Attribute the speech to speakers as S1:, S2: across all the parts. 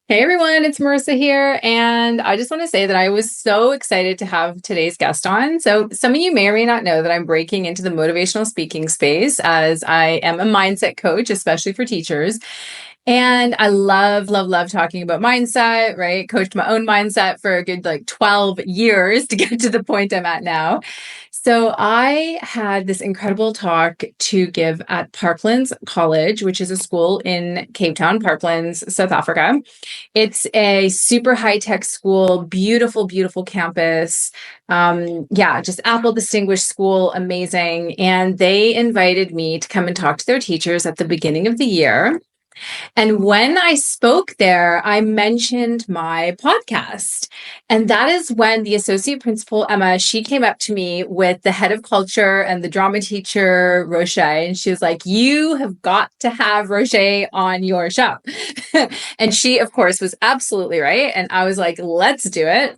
S1: Hey everyone, it's Marissa here, and I just want to say that I was so excited to have today's guest on. So, some of you may or may not know that I'm breaking into the motivational speaking space as I am a mindset coach, especially for teachers. And I love, love, love talking about mindset, right? Coached my own mindset for a good 12 years to get to the point I'm at now. So I had this incredible talk to give at Parklands College, which is a school in Cape Town, Parklands, South Africa. It's a super high-tech school, beautiful, beautiful campus. Yeah, just Apple Distinguished School, amazing. And they invited me to come and talk to their teachers at the beginning of the year. And when I spoke there, I mentioned my podcast. And that is when the associate principal, Emma, she came up to me with the head of culture and the drama teacher, Roché. And she was like, "You have got to have Roché on your show." And she, of course, was absolutely right. And I was like, let's do it.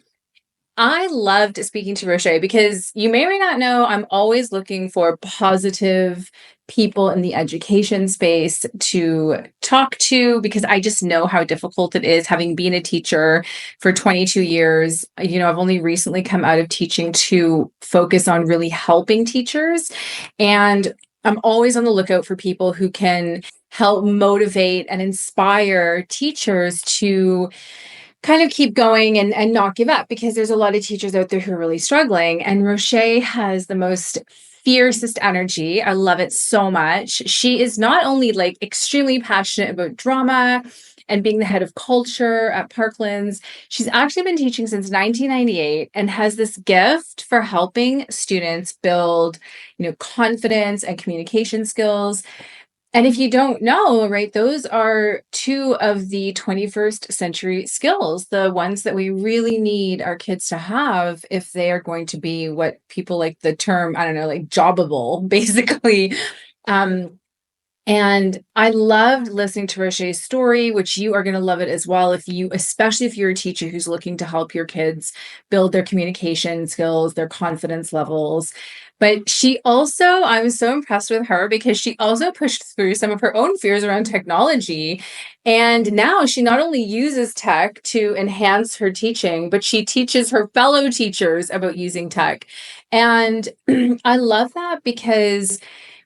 S1: I loved speaking to Roché because you may or may not know, I'm always looking for positive people in the education space to talk to because I just know how difficult it is having been a teacher for 22 years. I've only recently come out of teaching to focus on really helping teachers. And I'm always on the lookout for people who can help motivate and inspire teachers to kind of keep going and not give up because there's a lot of teachers out there who are really struggling. And Roché has the most fiercest energy. I love it so much. She is not only extremely passionate about drama and being the head of culture at Parklands, she's actually been teaching since 1998 and has this gift for helping students build, confidence and communication skills. And if you don't know, right, those are two of the 21st century skills, the ones that we really need our kids to have if they are going to be what people like the term, I don't know, jobbable, basically. Um, and I loved listening to Roché's story, which you are going to love it as well. Especially if you're a teacher who's looking to help your kids build their communication skills, their confidence levels. But I was so impressed with her because she also pushed through some of her own fears around technology. And now she not only uses tech to enhance her teaching, but she teaches her fellow teachers about using tech. And I love that because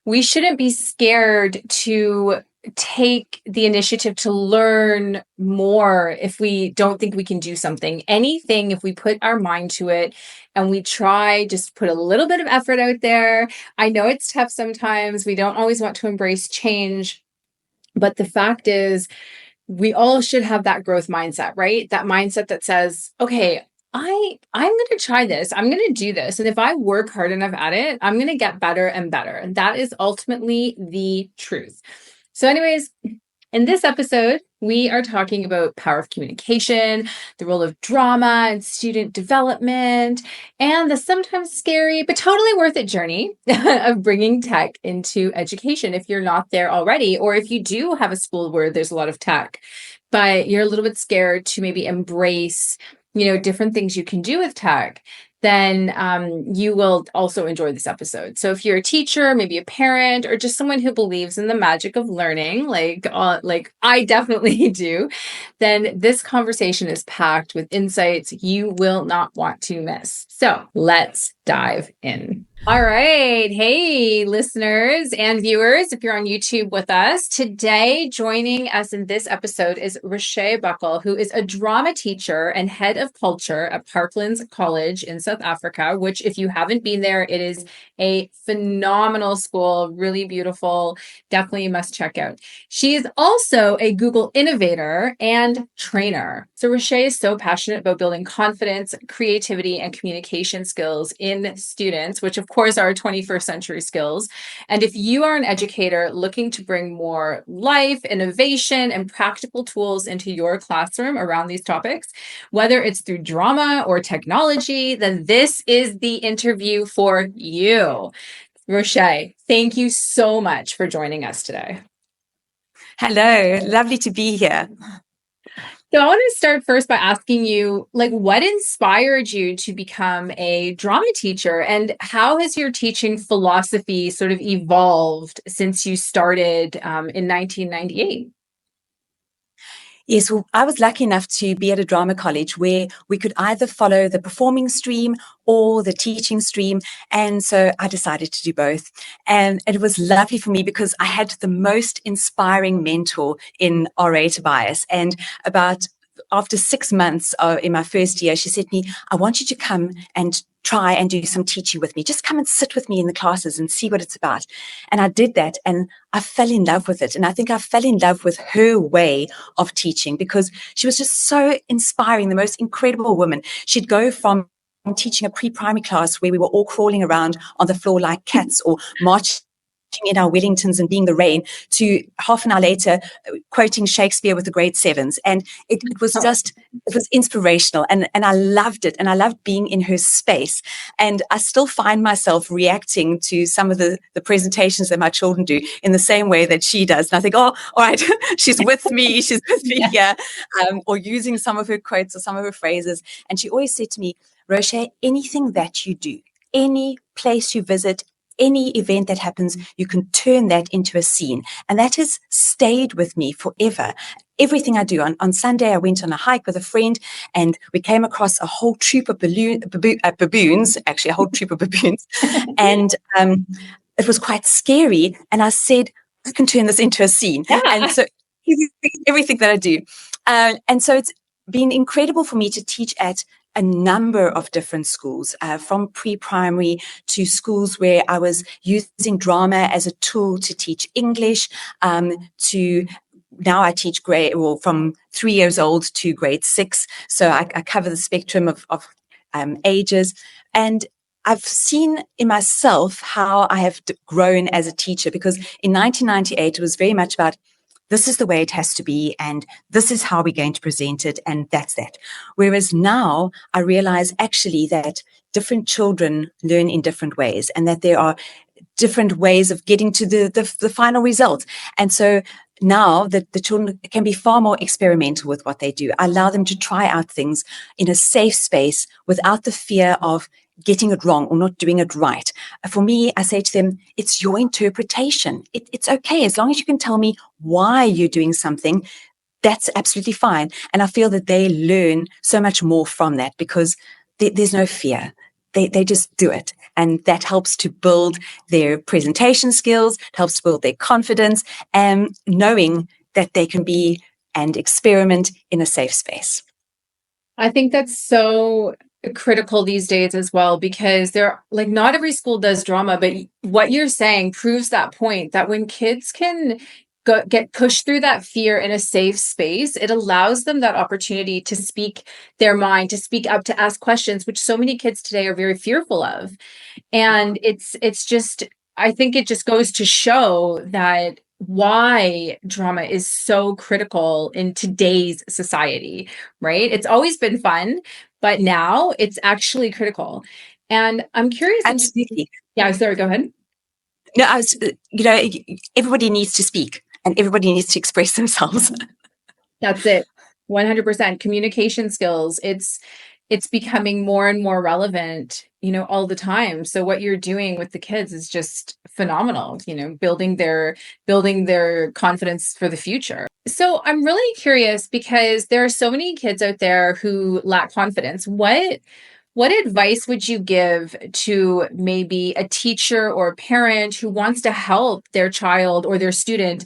S1: we shouldn't be scared to take the initiative to learn more if we don't think we can do something. Anything, if we put our mind to it and we try, just put a little bit of effort out there. I know it's tough sometimes. We don't always want to embrace change. But the fact is, we all should have that growth mindset, right? That mindset that says, okay, I'm going to try this. I'm going to do this. And if I work hard enough at it, I'm going to get better and better. And that is ultimately the truth. So anyways, in this episode, we are talking about power of communication, the role of drama and student development, and the sometimes scary but totally worth it journey of bringing tech into education if you're not there already, or if you do have a school where there's a lot of tech, but you're a little bit scared to maybe embrace different things you can do with tech, then you will also enjoy this episode. So if you're a teacher, maybe a parent, or just someone who believes in the magic of learning, like I definitely do, then this conversation is packed with insights you will not want to miss. So let's dive in. All right. Hey, listeners and viewers, if you're on YouTube with us, today joining us in this episode is Roché Buckle, who is a drama teacher and head of culture at Parklands College in South Africa, which if you haven't been there, it is a phenomenal school, really beautiful. Definitely must check out. She is also a Google Innovator and Trainer. So Roché is so passionate about building confidence, creativity, and communication skills in students, which of course are 21st century skills. And if you are an educator looking to bring more life, innovation, and practical tools into your classroom around these topics, whether it's through drama or technology, then this is the interview for you. Roché, thank you so much for joining us today.
S2: Hello, lovely to be here.
S1: So I want to start first by asking you, what inspired you to become a drama teacher, and how has your teaching philosophy sort of evolved since you started in 1998?
S2: Yes, well, I was lucky enough to be at a drama college where we could either follow the performing stream or the teaching stream. And so I decided to do both. And it was lovely for me because I had the most inspiring mentor in RA Tobias. And about after 6 months in my first year, she said to me, I want you to come and try and do some teaching with me. Just come and sit with me in the classes and see what it's about. And I did that and I fell in love with it. And I think I fell in love with her way of teaching because she was just so inspiring, the most incredible woman. She'd go from teaching a pre-primary class where we were all crawling around on the floor like cats or marching in our Wellingtons and being the rain, to half an hour later quoting Shakespeare with the grade sevens. And it was inspirational, and I loved it, and I loved being in her space. And I still find myself reacting to some of the presentations that my children do in the same way that she does. And I think, oh, all right, she's with me here, or using some of her quotes or some of her phrases. And she always said to me, Roché, anything that you do, any place you visit, any event that happens, you can turn that into a scene. And that has stayed with me forever. Everything I do. On Sunday, I went on a hike with a friend and we came across a whole troop of baboons, actually a whole troop of baboons. And it was quite scary. And I said, I can turn this into a scene.
S1: Yeah.
S2: And so everything that I do. And so it's been incredible for me to teach at a number of different schools, from pre-primary to schools where I was using drama as a tool to teach English, to now I teach from 3 years old to grade 6. So I cover the spectrum of ages. And I've seen in myself how I have grown as a teacher, because in 1998, it was very much about, this is the way it has to be, and this is how we're going to present it, and that's that. Whereas now I realize actually that different children learn in different ways, and that there are different ways of getting to the final result. And so now that the children can be far more experimental with what they do. I allow them to try out things in a safe space without the fear of getting it wrong or not doing it right. For me, I say to them, it's your interpretation. It's okay. As long as you can tell me why you're doing something, that's absolutely fine. And I feel that they learn so much more from that because there's no fear. They just do it. And that helps to build their presentation skills, it helps to build their confidence, and knowing that they can be and experiment in a safe space.
S1: I think that's so critical these days as well, because not every school does drama, but what you're saying proves that point, that when kids can get pushed through that fear in a safe space, it allows them that opportunity to speak their mind, to speak up, to ask questions, which so many kids today are very fearful of. And it's just, I think it just goes to show that why drama is so critical in today's society, right? It's always been fun, but now it's actually critical. And I'm curious.
S2: Absolutely.
S1: Yeah, sorry, go ahead.
S2: No, everybody needs to speak and everybody needs to express themselves.
S1: That's it. 100% communication skills. It's becoming more and more relevant, all the time. So what you're doing with the kids is just phenomenal, building their confidence for the future. So I'm really curious, because there are so many kids out there who lack confidence. What advice would you give to maybe a teacher or a parent who wants to help their child or their student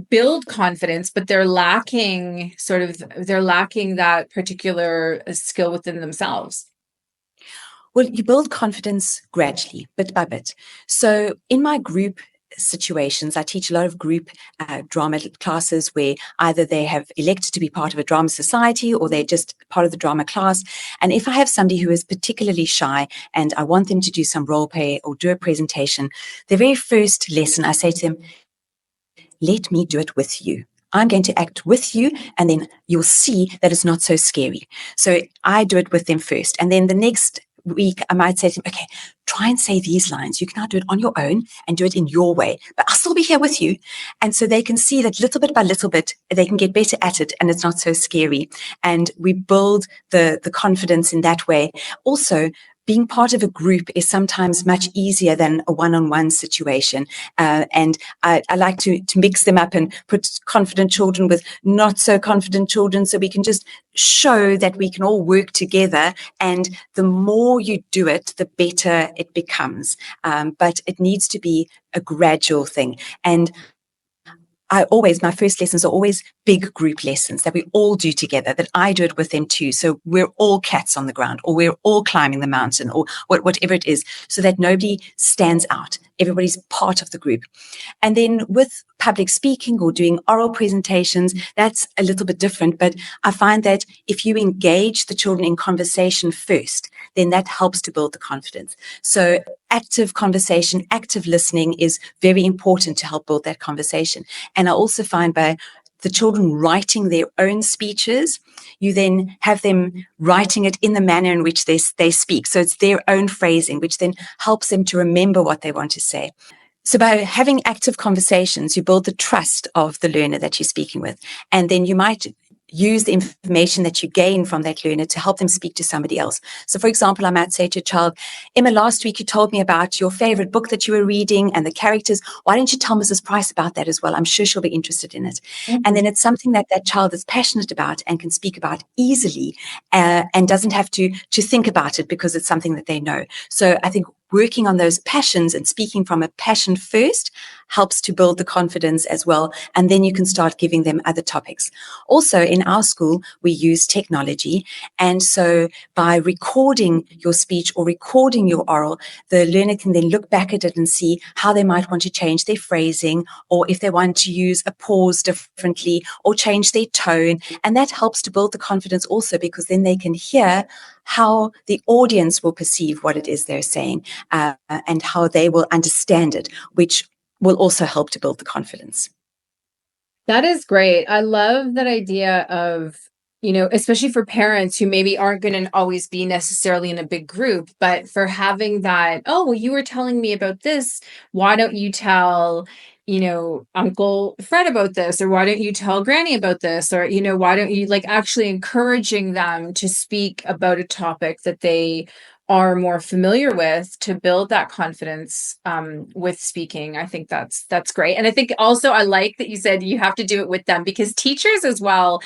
S1: build confidence, but they're lacking that particular skill within themselves?
S2: Well, you build confidence gradually, bit by bit. So in my group situations, I teach a lot of group drama classes where either they have elected to be part of a drama society or they're just part of the drama class. And if I have somebody who is particularly shy and I want them to do some role play or do a presentation, the very first lesson I say to them, let me do it with you. I'm going to act with you, and then you'll see that it's not so scary. So I do it with them first. And then the next week, I might say to them, okay, try and say these lines. You can now do it on your own and do it in your way, but I'll still be here with you. And so they can see that little bit by little bit, they can get better at it and it's not so scary. And we build the confidence in that way. Also, being part of a group is sometimes much easier than a one-on-one situation. And I like to mix them up and put confident children with not so confident children, so we can just show that we can all work together. And the more you do it, the better it becomes. But it needs to be a gradual thing. And my first lessons are always big group lessons that we all do together, that I do it with them too. So we're all cats on the ground, or we're all climbing the mountain, or whatever it is, so that nobody stands out. Everybody's part of the group. And then with public speaking or doing oral presentations, that's a little bit different. But I find that if you engage the children in conversation first, then that helps to build the confidence. So active conversation, active listening is very important to help build that conversation. And I also find by the children writing their own speeches, you then have them writing it in the manner in which they speak. So it's their own phrasing, which then helps them to remember what they want to say. So by having active conversations, you build the trust of the learner that you're speaking with. And then you might use the information that you gain from that learner to help them speak to somebody else. So for example, I might say to a child, Emma, last week you told me about your favorite book that you were reading and the characters. Why don't you tell Mrs. Price about that as well? I'm sure she'll be interested in it. Mm-hmm. And then it's something that child is passionate about and can speak about easily, and doesn't have to think about it because it's something that they know. So I think working on those passions and speaking from a passion first helps to build the confidence as well. And then you can start giving them other topics. Also, in our school, we use technology. And so by recording your speech or recording your oral, the learner can then look back at it and see how they might want to change their phrasing, or if they want to use a pause differently or change their tone. And that helps to build the confidence also, because then they can hear how the audience will perceive what it is they're saying, and how they will understand it, which will also help to build the confidence.
S1: That is great. I love that idea of, especially for parents who maybe aren't going to always be necessarily in a big group, but for having that, oh, well, you were telling me about this. Why don't you tell, Uncle Fred about this? Or why don't you tell Granny about this? Or, why don't you actually encouraging them to speak about a topic that they are more familiar with, to build that confidence with speaking. I think that's great. And I think also I like that you said you have to do it with them, because teachers as well,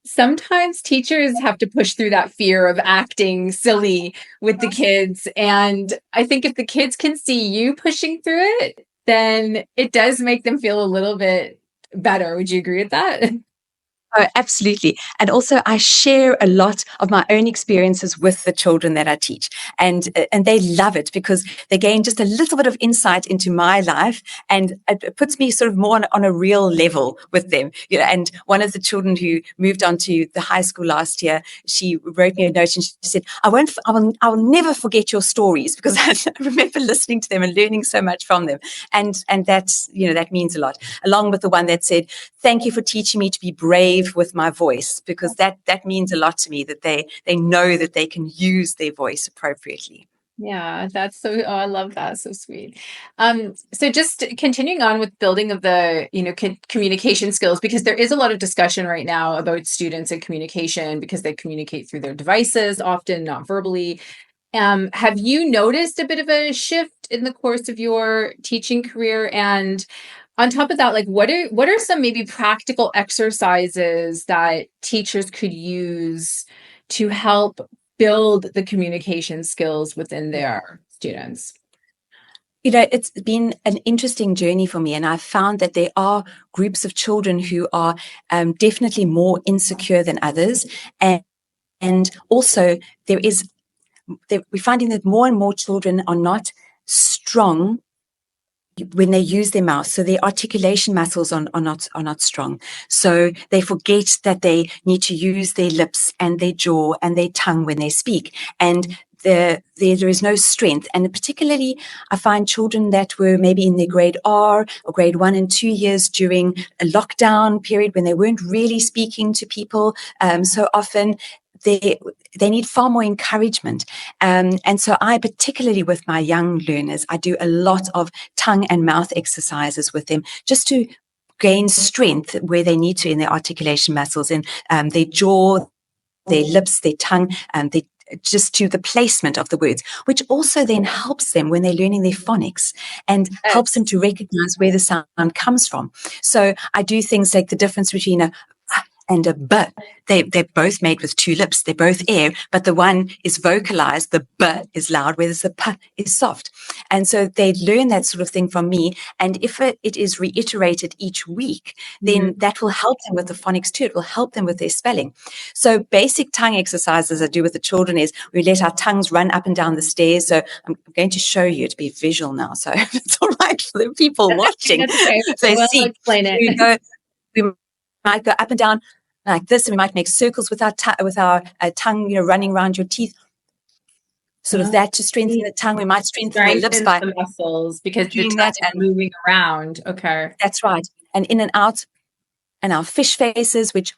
S1: sometimes teachers have to push through that fear of acting silly with the kids. And I think if the kids can see you pushing through it, then it does make them feel a little bit better. Would you agree with that?
S2: Oh, absolutely. And also I share a lot of my own experiences with the children that I teach, and they love it because they gain just a little bit of insight into my life, and it puts me sort of more on a real level with them. And one of the children who moved on to the high school last year, she wrote me a note and she said, I will never forget your stories, because I remember listening to them and learning so much from them. And that's, that means a lot. Along with the one that said, thank you for teaching me to be brave with my voice, because that means a lot to me, that they know that they can use their voice appropriately.
S1: Yeah, that's so, I love that. So sweet. So just continuing on with building of the, communication skills, because there is a lot of discussion right now about students and communication, because they communicate through their devices, often not verbally. Have you noticed a bit of a shift in the course of your teaching career? And on top of that, what are some maybe practical exercises that teachers could use to help build the communication skills within their students?
S2: It's been an interesting journey for me, and I've found that there are groups of children who are definitely more insecure than others, and also we're finding that more and more children are not strong when they use their mouth. So their articulation muscles are not strong. So they forget that they need to use their lips and their jaw and their tongue when they speak. And there is no strength. And particularly, I find children that were maybe in their grade R or grade 1 and 2 years during a lockdown period, when they weren't really speaking to people so often, they need far more encouragement. And so I, particularly with my young learners, I do a lot of tongue and mouth exercises with them, just to gain strength where they need to in their articulation muscles, in their jaw, their lips, their tongue, just to the placement of the words, which also then helps them when they're learning their phonics and helps them to recognize where the sound comes from. So I do things like the difference between a and a b. They're both made with two lips. They're both air, but the one is vocalized, the b is loud, whereas the p is soft. And so they learn that sort of thing from me. And if it is reiterated each week, then that will help them with the phonics too. It will help them with their spelling. So basic tongue exercises I do with the children is we let our tongues run up and down the stairs. So I'm going to show you to be visual now. So it's all right for the people watching.
S1: Okay.
S2: So
S1: Well,
S2: see,
S1: explain it.
S2: we might go up and down like this, and we might make circles with our tongue, running around your teeth, sort of that to strengthen the tongue. We might strengthen the lips by
S1: the muscles because the
S2: doing
S1: tongue
S2: that
S1: is
S2: and
S1: moving around. Okay.
S2: that's right. And in and out, and our fish faces, which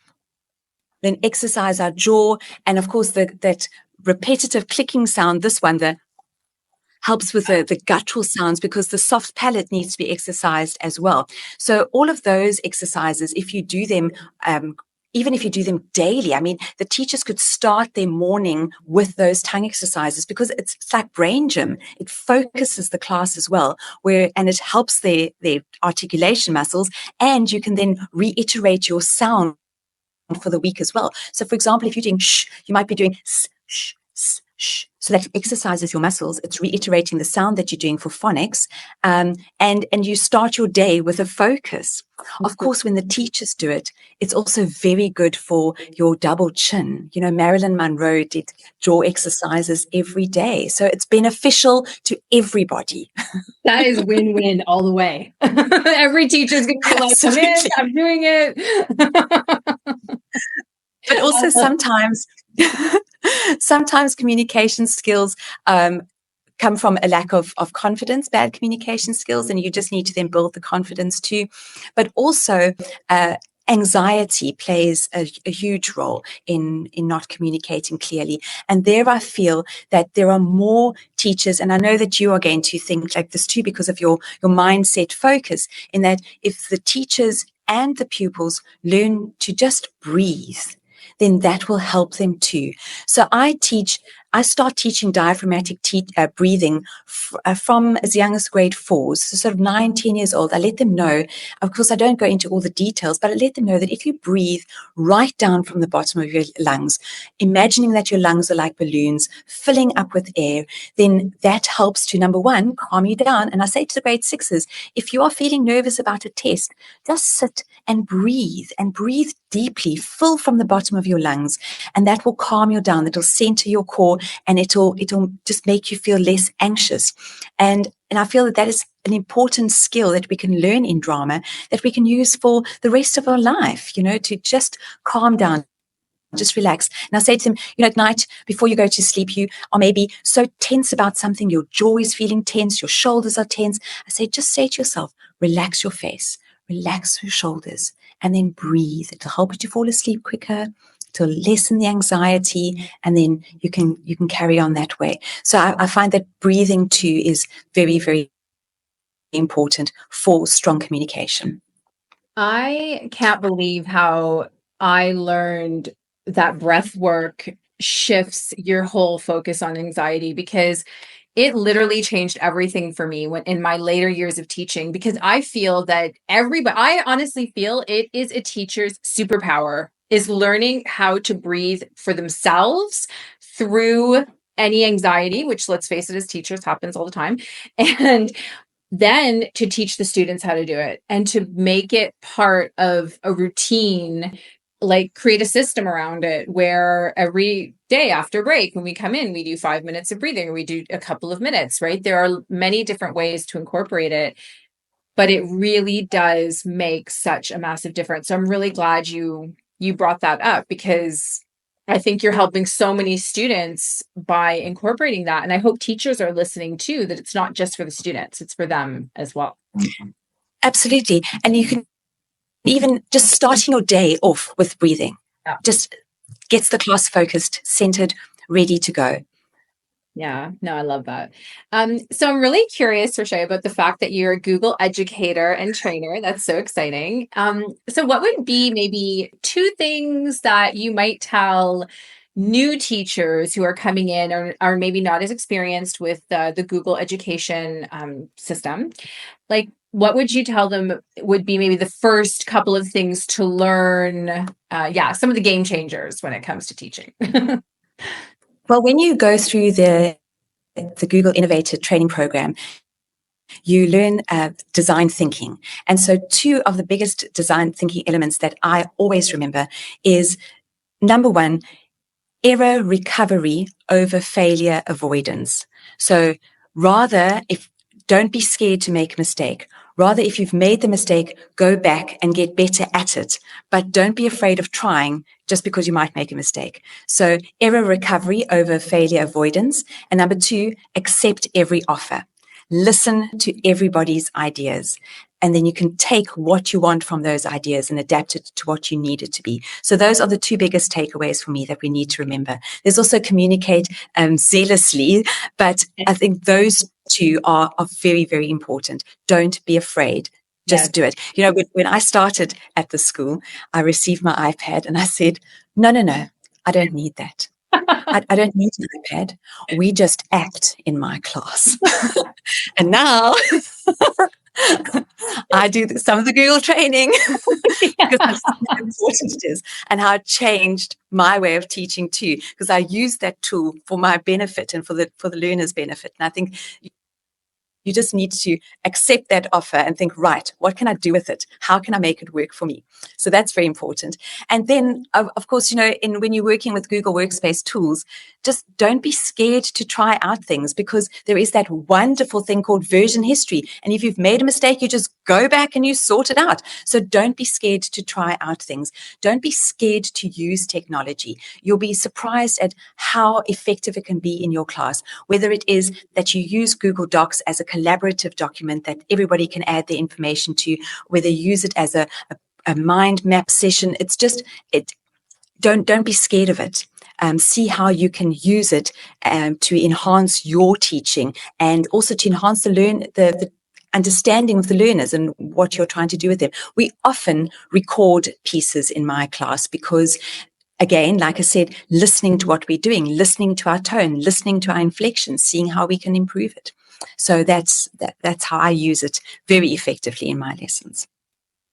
S2: then exercise our jaw, and of course that repetitive clicking sound. This one, the helps with the guttural sounds because the soft palate needs to be exercised as well. So all of those exercises, if you do them, even if you do them daily, I mean, the teachers could start their morning with those tongue exercises because it's like brain gym. It focuses the class as well, and it helps their articulation muscles, and you can then reiterate your sound for the week as well. So, for example, if you're doing sh, you might be doing s, sh, s, sh. So that exercises your muscles. It's reiterating the sound that you're doing for phonics, and you start your day with a focus. Of course, when the teachers do it, it's also very good for your double chin. Marilyn Monroe did jaw exercises every day, so it's beneficial to everybody.
S1: That is win-win all the way. Every teacher's going to be like, come in, I'm doing it.
S2: But also sometimes communication skills come from a lack of confidence, bad communication skills, and you just need to then build the confidence too. But also anxiety plays a huge role in not communicating clearly. And there I feel that there are more teachers, and I know that you are going to think like this too because of your mindset focus, in that if the teachers and the pupils learn to just breathe, then that will help them too. So I start teaching diaphragmatic breathing from as young as grade 4s, so sort of 9, 10 years old. I let them know, of course, I don't go into all the details, but I let them know that if you breathe right down from the bottom of your lungs, imagining that your lungs are like balloons filling up with air, then that helps to, number one, calm you down. And I say to the grade 6s, if you are feeling nervous about a test, just sit and breathe deeply, fill from the bottom of your lungs, and that will calm you down. It'll center your core, and it'll just make you feel less anxious. And I feel that is an important skill that we can learn in drama, that we can use for the rest of our life, to just calm down, just relax. And I say to them, at night before you go to sleep, you are maybe so tense about something, your jaw is feeling tense, your shoulders are tense. I say, just say to yourself, relax your face, relax your shoulders, and then breathe. It'll help you to fall asleep quicker, to lessen the anxiety, and then you can carry on that way. So I find that breathing too is very, very important for strong communication.
S1: I can't believe how I learned that breath work shifts your whole focus on anxiety, because it literally changed everything for me when in my later years of teaching, because I feel that I honestly feel it is a teacher's superpower, is learning how to breathe for themselves through any anxiety, which, let's face it, as teachers happens all the time. And then to teach the students how to do it and to make it part of a routine, like create a system around it where every day after break, when we come in, we do 5 minutes of breathing, or we do a couple of minutes, right? There are many different ways to incorporate it, but it really does make such a massive difference. So I'm really glad you brought that up, because I think you're helping so many students by incorporating that. And I hope teachers are listening too, that it's not just for the students, it's for them as well.
S2: Absolutely. And you can even just starting your day off with breathing, just gets the class focused, centered, ready to go.
S1: Yeah, no, I love that. So I'm really curious, Roché, about the fact that you're a Google Educator and Trainer. That's so exciting. So what would be maybe 2 things that you might tell new teachers who are coming in are maybe not as experienced with the Google education system, like what would you tell them would be maybe the first couple of things to learn? Some of the game changers when it comes to teaching.
S2: Well, when you go through the Google Innovator Training Program, you learn design thinking. And so two of the biggest design thinking elements that I always remember is, number one, error recovery over failure avoidance. So don't be scared to make a mistake. Rather, if you've made the mistake, go back and get better at it. But don't be afraid of trying just because you might make a mistake. So error recovery over failure avoidance. And number two, accept every offer. Listen to everybody's ideas. And then you can take what you want from those ideas and adapt it to what you need it to be. So those are the two biggest takeaways for me that we need to remember. There's also communicate zealously, but I think those two are very, very important. Don't be afraid. Just do it. You know, when I started at the school, I received my iPad and I said, no, I don't need that. I don't need an iPad. We just act in my class. And now I do some of the Google training because that's how important it is and how it changed my way of teaching too, because I use that tool for my benefit and for the learner's benefit. And I think you just need to accept that offer and think, right, what can I do with it? How can I make it work for me? So that's very important. And then, of course, you know, when you're working with Google Workspace tools, just don't be scared to try out things, because there is that wonderful thing called version history. And if you've made a mistake, you just go back and you sort it out. So don't be scared to try out things. Don't be scared to use technology. You'll be surprised at how effective it can be in your class, whether it is that you use Google Docs as a collaborative document that everybody can add their information to, whether you use it as a mind map session. It's just, don't be scared of it. See how you can use it to enhance your teaching and also to enhance the understanding of the learners and what you're trying to do with them. We often record pieces in my class because, again, like I said, listening to what we're doing, listening to our tone, listening to our inflection, seeing how we can improve it. So that's how I use it very effectively in my lessons.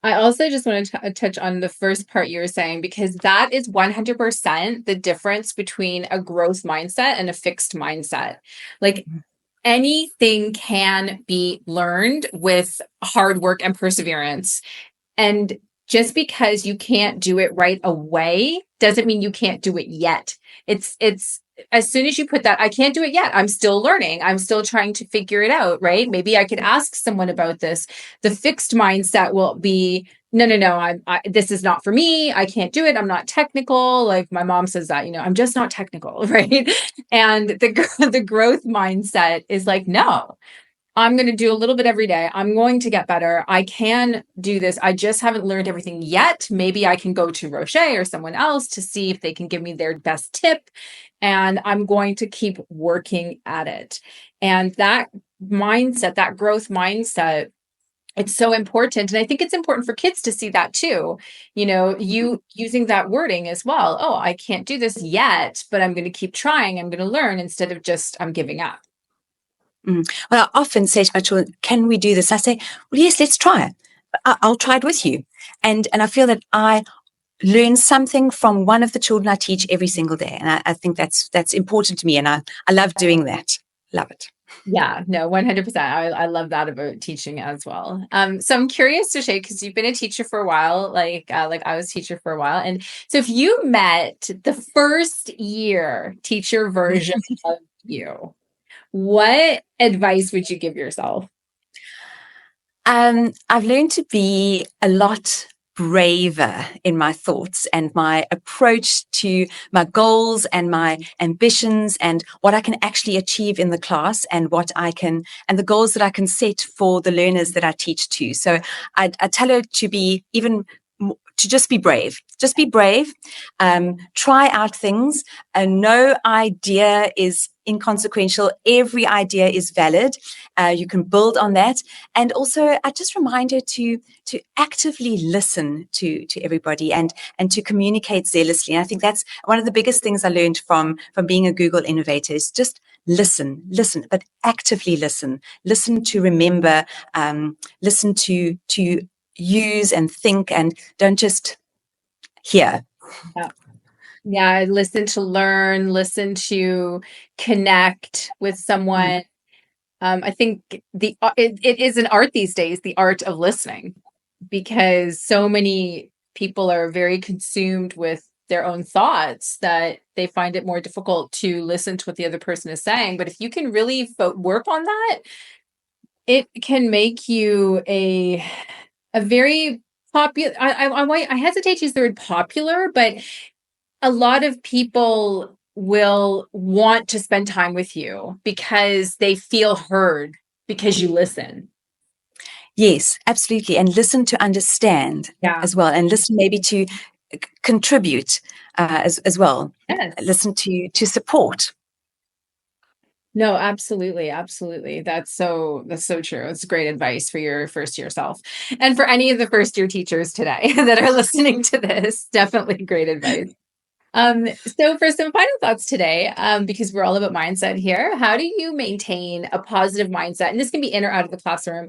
S1: I also just want to touch on the first part you were saying, because that is 100% the difference between a growth mindset and a fixed mindset. Like, anything can be learned with hard work and perseverance. And just because you can't do it right away doesn't mean you can't do it yet. It's as soon as you put that, I can't do it yet. I'm still learning. I'm still trying to figure it out, right? Maybe I could ask someone about this. The fixed mindset will be, no, this is not for me. I can't do it. I'm not technical. Like my mom says that, I'm just not technical, right? And the growth mindset is like, no, I'm going to do a little bit every day. I'm going to get better. I can do this. I just haven't learned everything yet. Maybe I can go to Roché or someone else to see if they can give me their best tip. And I'm going to keep working at it. And that mindset, that growth mindset, it's so important. And I think it's important for kids to see that too. You using that wording as well. Oh, I can't do this yet, but I'm going to keep trying. I'm going to learn instead of just I'm giving up.
S2: Well, I often say to my children, can we do this? I say, well, yes, let's try it. I'll try it with you. And I feel that I learn something from one of the children I teach every single day. And I think that's important to me. And I love doing that. Love it.
S1: Yeah, no, 100%. I love that about teaching as well. So I'm curious, Roché, because you've been a teacher for a while, like I was a teacher for a while. And so if you met the first year teacher version of you, what advice would you give yourself?
S2: I've learned to be a lot braver in my thoughts and my approach to my goals and my ambitions and what I can actually achieve in the class and the goals that I can set for the learners that I teach to. So I tell her to just be brave. Just be brave. Try out things. No idea is inconsequential. Every idea is valid. You can build on that. And also, I just remind her to actively listen to everybody and to communicate zealously. And I think that's one of the biggest things I learned from being a Google innovator is just listen, but actively listen to remember, listen to use and think, and don't just hear.
S1: Yeah, listen to learn, listen to connect with someone. I think it is an art these days, the art of listening, because so many people are very consumed with their own thoughts that they find it more difficult to listen to what the other person is saying. But if you can really work on that, it can make you a very popular. I hesitate to use the word popular, but a lot of people will want to spend time with you because they feel heard because you listen.
S2: Yes, absolutely. And listen to understand as well, and listen maybe to contribute as well.
S1: Yes.
S2: Listen to support.
S1: No, absolutely. Absolutely. That's so true. It's great advice for your first year self. And for any of the first year teachers today that are listening to this, definitely great advice. So for some final thoughts today, because we're all about mindset here, how do you maintain a positive mindset? And this can be in or out of the classroom.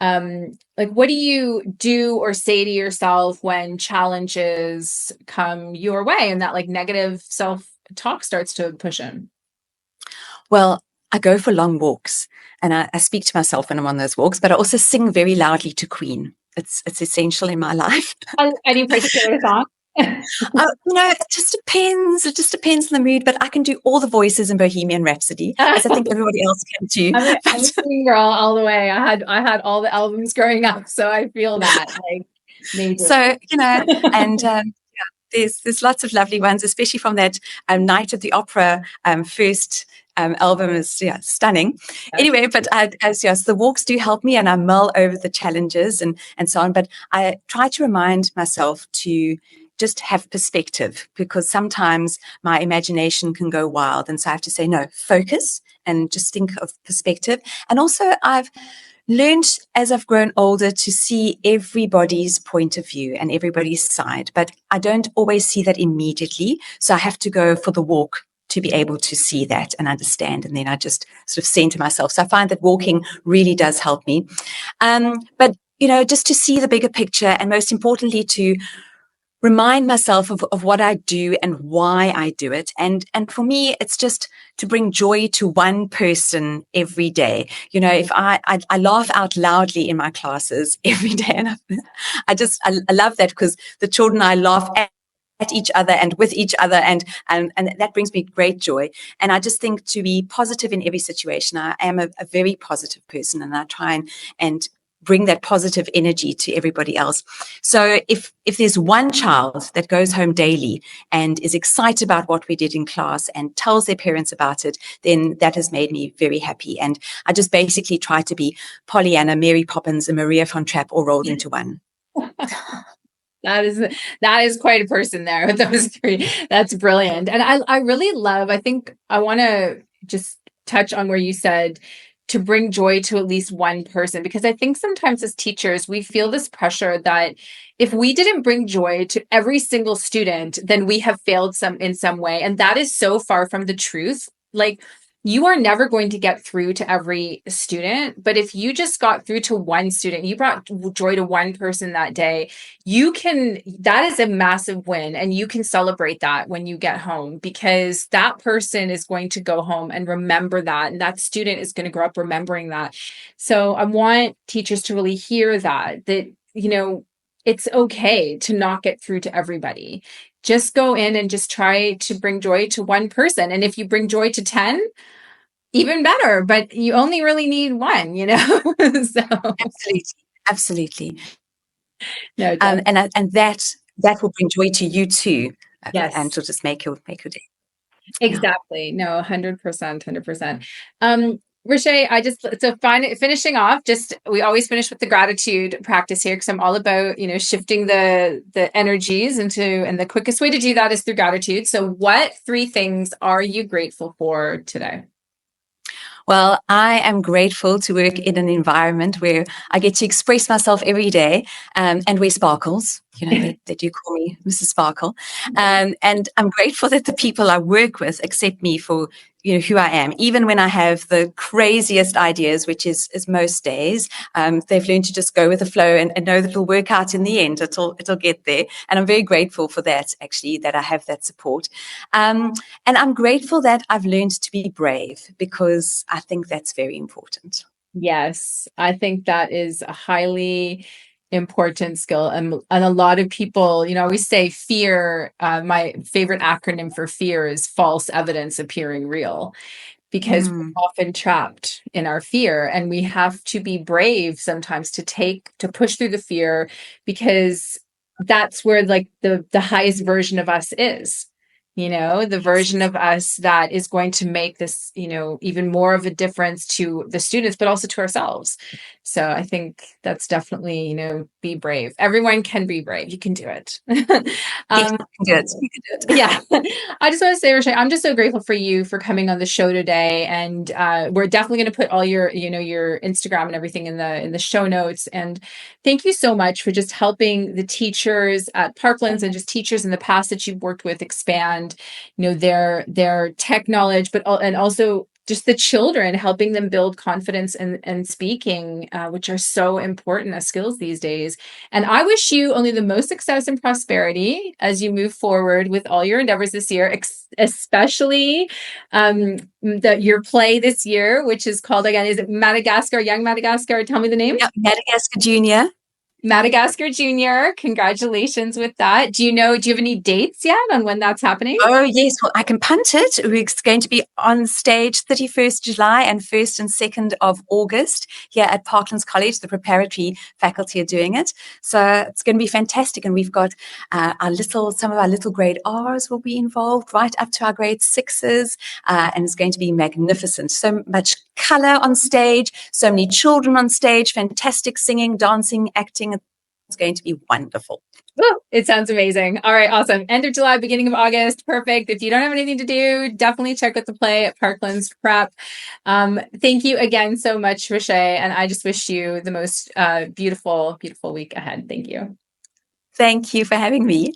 S1: Like, what do you do or say to yourself when challenges come your way and that like negative self-talk starts to push in?
S2: Well, I go for long walks and I speak to myself when I'm on those walks, but I also sing very loudly to Queen. It's essential in my life.
S1: Any particular song?
S2: It just depends. It just depends on the mood, but I can do all the voices in Bohemian Rhapsody, as I think everybody else can too.
S1: I'm a singing girl all the way. I had all the albums growing up, so I feel that like major.
S2: So, and there's lots of lovely ones, especially from that Night at the Opera first album is stunning. Anyway, but the walks do help me, and I mull over the challenges and so on. But I try to remind myself to just have perspective, because sometimes my imagination can go wild, and so I have to say no, focus and just think of perspective. And also, I've learned as I've grown older to see everybody's point of view and everybody's side, but I don't always see that immediately. So I have to go for the walk to be able to see that and understand. And then I just sort of center myself. So I find that walking really does help me. But, just to see the bigger picture, and most importantly, to remind myself of what I do and why I do it. And for me, it's just to bring joy to one person every day. If I laugh out loudly in my classes every day, and I love that, because the children, I laugh at each other and with each other, and that brings me great joy. And I just think to be positive in every situation. I am a very positive person, and I try and bring that positive energy to everybody else. So if there's one child that goes home daily and is excited about what we did in class and tells their parents about it, then that has made me very happy. And I just basically try to be Pollyanna, Mary Poppins, and Maria von Trapp all rolled into one.
S1: That is quite a person there with those three. That's brilliant. And I really love, I think I want to just touch on where you said to bring joy to at least one person, because I think sometimes as teachers, we feel this pressure that if we didn't bring joy to every single student, then we have failed in some way. And that is so far from the truth. Like, you are never going to get through to every student, but if you just got through to one student, you brought joy to one person that day, that is a massive win, and you can celebrate that when you get home, because that person is going to go home and remember that, and that student is going to grow up remembering that. So I want teachers to really hear that it's okay to not get through to everybody. Just go in and just try to bring joy to one person. And if you bring joy to 10, even better, but you only really need one, So
S2: Absolutely.
S1: No,
S2: and that will bring joy to you too.
S1: Yes.
S2: And it'll just make your day.
S1: Exactly. No, 100%, 100%. Roché, finishing off, we always finish with the gratitude practice here, because I'm all about, shifting the energies and the quickest way to do that is through gratitude. So what 3 things are you grateful for today?
S2: Well, I am grateful to work in an environment where I get to express myself every day, and wear sparkles. They do call me Mrs. Sparkle. And I'm grateful that the people I work with accept me for who I am, even when I have the craziest ideas, which is most days. They've learned to just go with the flow and know that it'll work out in the end. It'll get there, and I'm very grateful for that. Actually, that I have that support, and I'm grateful that I've learned to be brave, because I think that's very important.
S1: Yes, I think that is a highly important skill. And a lot of people, I always say fear, my favorite acronym for fear is false evidence appearing real, because
S2: Mm.
S1: we're often trapped in our fear, and we have to be brave sometimes to push through the fear, because that's where like the highest version of us is, the version of us that is going to make this, even more of a difference to the students, but also to ourselves. So I think that's definitely, be brave. Everyone can be brave. You can do it.
S2: Yes,
S1: um,
S2: you can do it. You can do it.
S1: yeah. I just want to say, Roché, I'm just so grateful for you for coming on the show today. And we're definitely going to put all your, your Instagram and everything in the show notes. And thank you so much for just helping the teachers at Parklands and just teachers in the past that you've worked with expand, their tech knowledge, and also just the children, helping them build confidence and speaking, which are so important as skills these days. And I wish you only the most success and prosperity as you move forward with all your endeavors this year, especially your play this year, which is called, again, is it Madagascar, Young Madagascar? Tell me the name.
S2: Yeah, Madagascar Junior.
S1: Madagascar Junior. Congratulations with that. Do you have any dates yet on when that's happening?
S2: Oh, yes. Well, I can punt it. It's going to be on stage 31st July and 1st and 2nd of August here at Parklands College. The preparatory faculty are doing it. So it's going to be fantastic. And we've got some of our little grade R's will be involved, right up to our grade sixes. And it's going to be magnificent. So much color on stage, so many children on stage, fantastic singing, dancing, acting. It's going to be wonderful.
S1: Woo, it sounds amazing. All right, awesome. End of July, beginning of August. Perfect. If you don't have anything to do, definitely check out the play at Parklands Prep. Thank you again so much, Roché. And I just wish you the most beautiful, beautiful week ahead. Thank you.
S2: Thank you for having me.